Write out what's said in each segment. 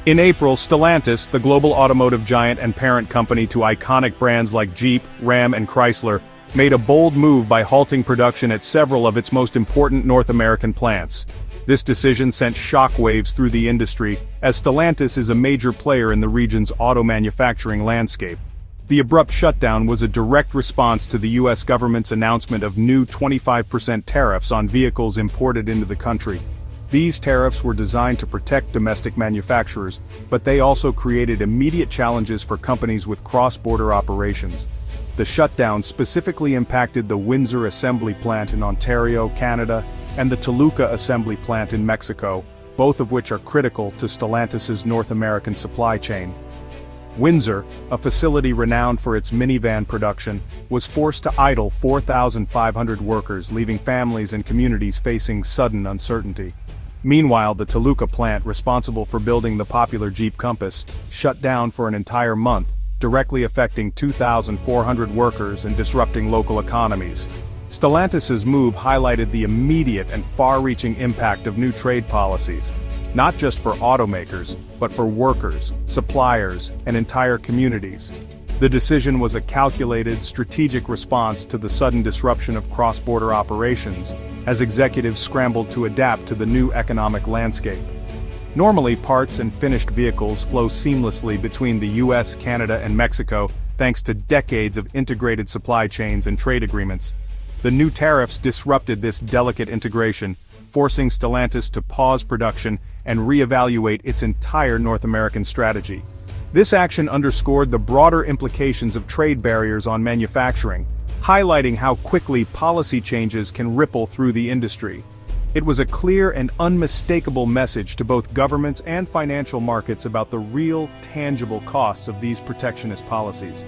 In April, Stellantis, the global automotive giant and parent company to iconic brands like Jeep, Ram and Chrysler, made a bold move by halting production at several of its most important North American plants. This decision sent shockwaves through the industry, as Stellantis is a major player in the region's auto manufacturing landscape. The abrupt shutdown was a direct response to the U.S. government's announcement of new 25% tariffs on vehicles imported into the country. These tariffs were designed to protect domestic manufacturers, but they also created immediate challenges for companies with cross-border operations. The shutdown specifically impacted the Windsor assembly plant in Ontario, Canada, and the Toluca assembly plant in Mexico, both of which are critical to Stellantis's North American supply chain. Windsor, a facility renowned for its minivan production, was forced to idle 4,500 workers, leaving families and communities facing sudden uncertainty. Meanwhile, the Toluca plant, responsible for building the popular Jeep Compass, shut down for an entire month, directly affecting 2,400 workers and disrupting local economies. Stellantis's move highlighted the immediate and far-reaching impact of new trade policies, not just for automakers, but for workers, suppliers, and entire communities. The decision was a calculated, strategic response to the sudden disruption of cross-border operations, as executives scrambled to adapt to the new economic landscape. Normally, parts and finished vehicles flow seamlessly between the US, Canada, and Mexico, thanks to decades of integrated supply chains and trade agreements. The new tariffs disrupted this delicate integration, forcing Stellantis to pause production and reevaluate its entire North American strategy. This action underscored the broader implications of trade barriers on manufacturing, highlighting how quickly policy changes can ripple through the industry. It was a clear and unmistakable message to both governments and financial markets about the real, tangible costs of these protectionist policies.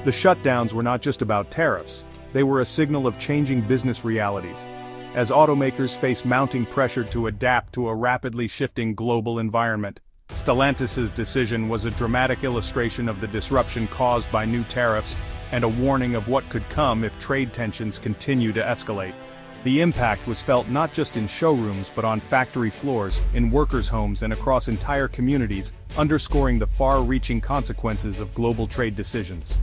The shutdowns were not just about tariffs, they were a signal of changing business realities, as automakers face mounting pressure to adapt to a rapidly shifting global environment. Stellantis's decision was a dramatic illustration of the disruption caused by new tariffs and a warning of what could come if trade tensions continue to escalate. The impact was felt not just in showrooms but on factory floors, in workers' homes and across entire communities, underscoring the far-reaching consequences of global trade decisions.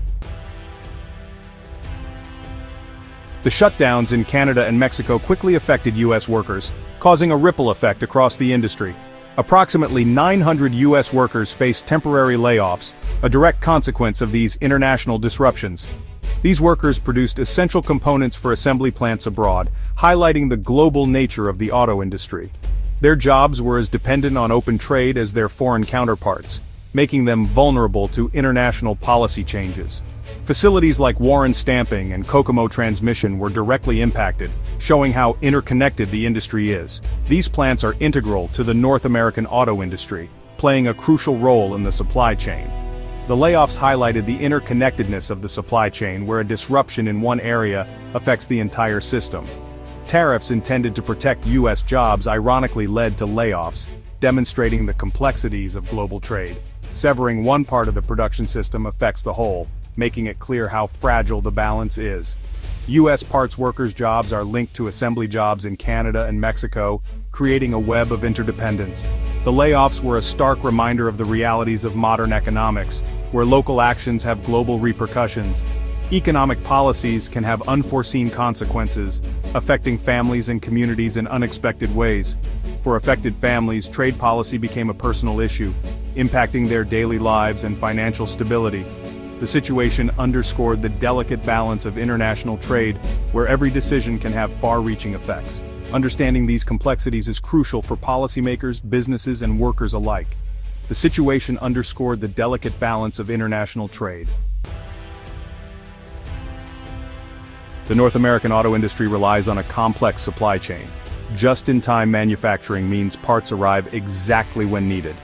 The shutdowns in Canada and Mexico quickly affected U.S. workers, causing a ripple effect across the industry. Approximately 900 U.S. workers faced temporary layoffs, a direct consequence of these international disruptions. These workers produced essential components for assembly plants abroad, highlighting the global nature of the auto industry. Their jobs were as dependent on open trade as their foreign counterparts, making them vulnerable to international policy changes. Facilities like Warren Stamping and Kokomo Transmission were directly impacted, showing how interconnected the industry is. These plants are integral to the North American auto industry, playing a crucial role in the supply chain. The layoffs highlighted the interconnectedness of the supply chain, where a disruption in one area affects the entire system. Tariffs intended to protect U.S. jobs ironically led to layoffs, demonstrating the complexities of global trade. Severing one part of the production system affects the whole, making it clear how fragile the balance is. U.S. parts workers' jobs are linked to assembly jobs in Canada and Mexico, creating a web of interdependence. The layoffs were a stark reminder of the realities of modern economics, where local actions have global repercussions. Economic policies can have unforeseen consequences, affecting families and communities in unexpected ways. For affected families, trade policy became a personal issue, impacting their daily lives and financial stability. The situation underscored the delicate balance of international trade, where every decision can have far-reaching effects. Understanding these complexities is crucial for policymakers, businesses, and workers alike. The situation underscored the delicate balance of international trade. The North American auto industry relies on a complex supply chain. Just-in-time manufacturing means parts arrive exactly when needed.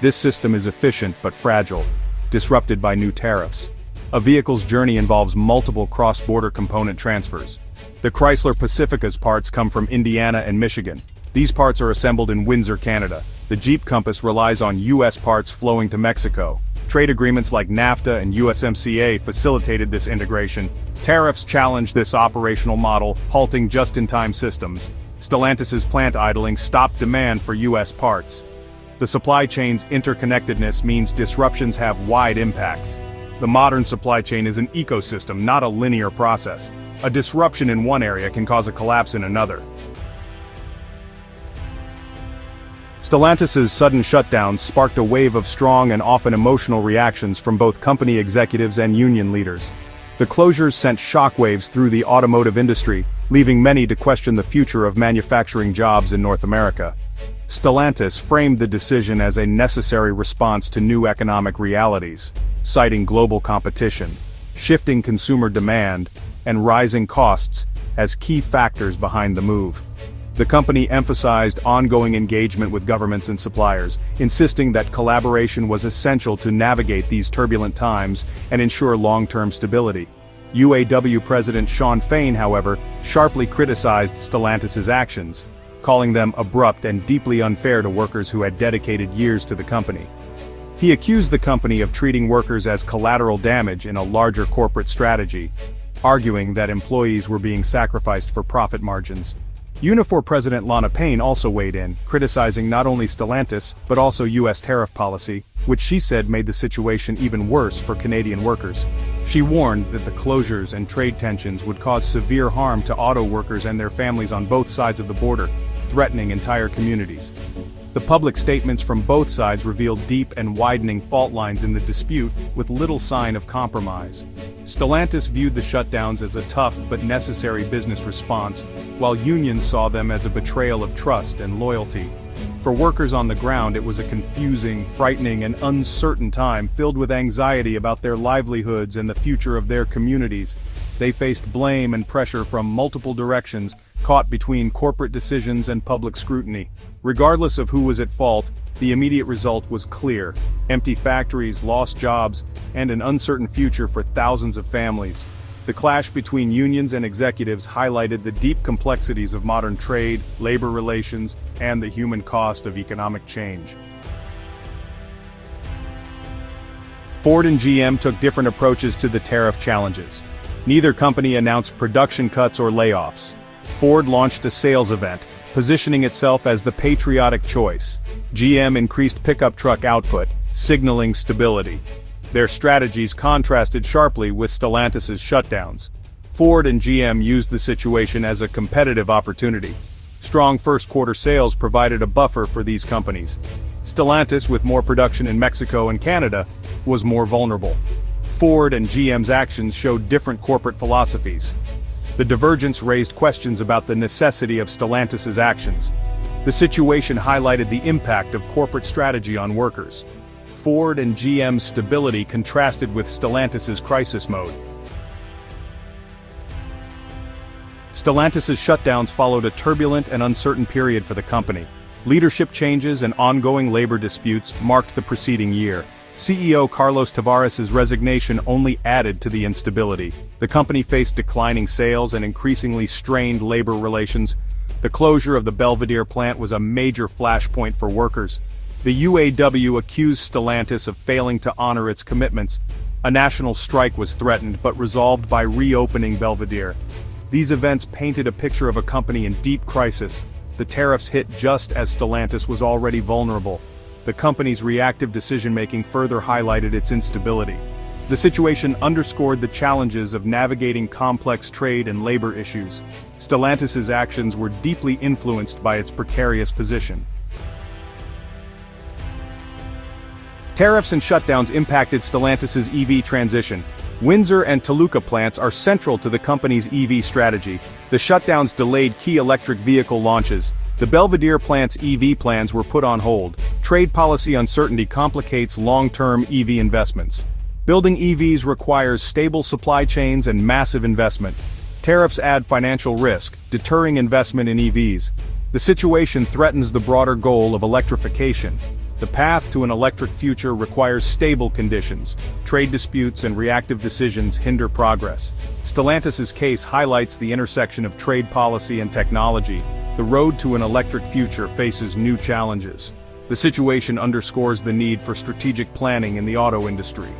This system is efficient but fragile, disrupted by new tariffs. A vehicle's journey involves multiple cross-border component transfers. The Chrysler Pacifica's parts come from Indiana and Michigan. These parts are assembled in Windsor, Canada. The Jeep Compass relies on U.S. parts flowing to Mexico. Trade agreements like NAFTA and USMCA facilitated this integration. Tariffs challenged this operational model, halting just-in-time systems. Stellantis's plant idling stopped demand for U.S. parts. The supply chain's interconnectedness means disruptions have wide impacts. The modern supply chain is an ecosystem, not a linear process. A disruption in one area can cause a collapse in another. Stellantis's sudden shutdown sparked a wave of strong and often emotional reactions from both company executives and union leaders. The closures sent shockwaves through the automotive industry, leaving many to question the future of manufacturing jobs in North America. Stellantis framed the decision as a necessary response to new economic realities, citing global competition, shifting consumer demand, and rising costs as key factors behind the move. The company emphasized ongoing engagement with governments and suppliers, insisting that collaboration was essential to navigate these turbulent times and ensure long-term stability. UAW President Shawn Fain, however, sharply criticized Stellantis's actions, calling them abrupt and deeply unfair to workers who had dedicated years to the company. He accused the company of treating workers as collateral damage in a larger corporate strategy, arguing that employees were being sacrificed for profit margins. Unifor President Lana Payne also weighed in, criticizing not only Stellantis but also U.S. tariff policy, which she said made the situation even worse for Canadian workers. She warned that the closures and trade tensions would cause severe harm to auto workers and their families on both sides of the border, threatening entire communities. The public statements from both sides revealed deep and widening fault lines in the dispute, with little sign of compromise. Stellantis viewed the shutdowns as a tough but necessary business response, while unions saw them as a betrayal of trust and loyalty. For workers on the ground, it was a confusing, frightening, and uncertain time filled with anxiety about their livelihoods and the future of their communities. They faced blame and pressure from multiple directions, caught between corporate decisions and public scrutiny. Regardless of who was at fault, the immediate result was clear: empty factories, lost jobs, and an uncertain future for thousands of families. The clash between unions and executives highlighted the deep complexities of modern trade, labor relations, and the human cost of economic change. Ford and GM took different approaches to the tariff challenges. Neither company announced production cuts or layoffs. Ford launched a sales event, positioning itself as the patriotic choice. GM increased pickup truck output, signaling stability. Their strategies contrasted sharply with Stellantis's shutdowns. Ford and GM used the situation as a competitive opportunity. Strong first-quarter sales provided a buffer for these companies. Stellantis, with more production in Mexico and Canada, was more vulnerable. Ford and GM's actions showed different corporate philosophies. The divergence raised questions about the necessity of Stellantis's actions. The situation highlighted the impact of corporate strategy on workers. Ford and GM's stability contrasted with Stellantis's crisis mode. Stellantis's shutdowns followed a turbulent and uncertain period for the company. Leadership changes and ongoing labor disputes marked the preceding year. CEO Carlos Tavares' resignation only added to the instability. The company faced declining sales and increasingly strained labor relations. The closure of the Belvidere plant was a major flashpoint for workers. The UAW accused Stellantis of failing to honor its commitments. A national strike was threatened but resolved by reopening Belvidere. These events painted a picture of a company in deep crisis. The tariffs hit just as Stellantis was already vulnerable. The company's reactive decision-making further highlighted its instability. The situation underscored the challenges of navigating complex trade and labor issues. Stellantis's actions were deeply influenced by its precarious position. Tariffs and shutdowns impacted Stellantis's EV transition. Windsor and Toluca plants are central to the company's EV strategy. The shutdowns delayed key electric vehicle launches. The Belvidere plant's EV plans were put on hold. Trade policy uncertainty complicates long-term EV investments. Building EVs requires stable supply chains and massive investment. Tariffs add financial risk, deterring investment in EVs. The situation threatens the broader goal of electrification. The path to an electric future requires stable conditions. Trade disputes and reactive decisions hinder progress. Stellantis's case highlights the intersection of trade policy and technology. The road to an electric future faces new challenges. The situation underscores the need for strategic planning in the auto industry.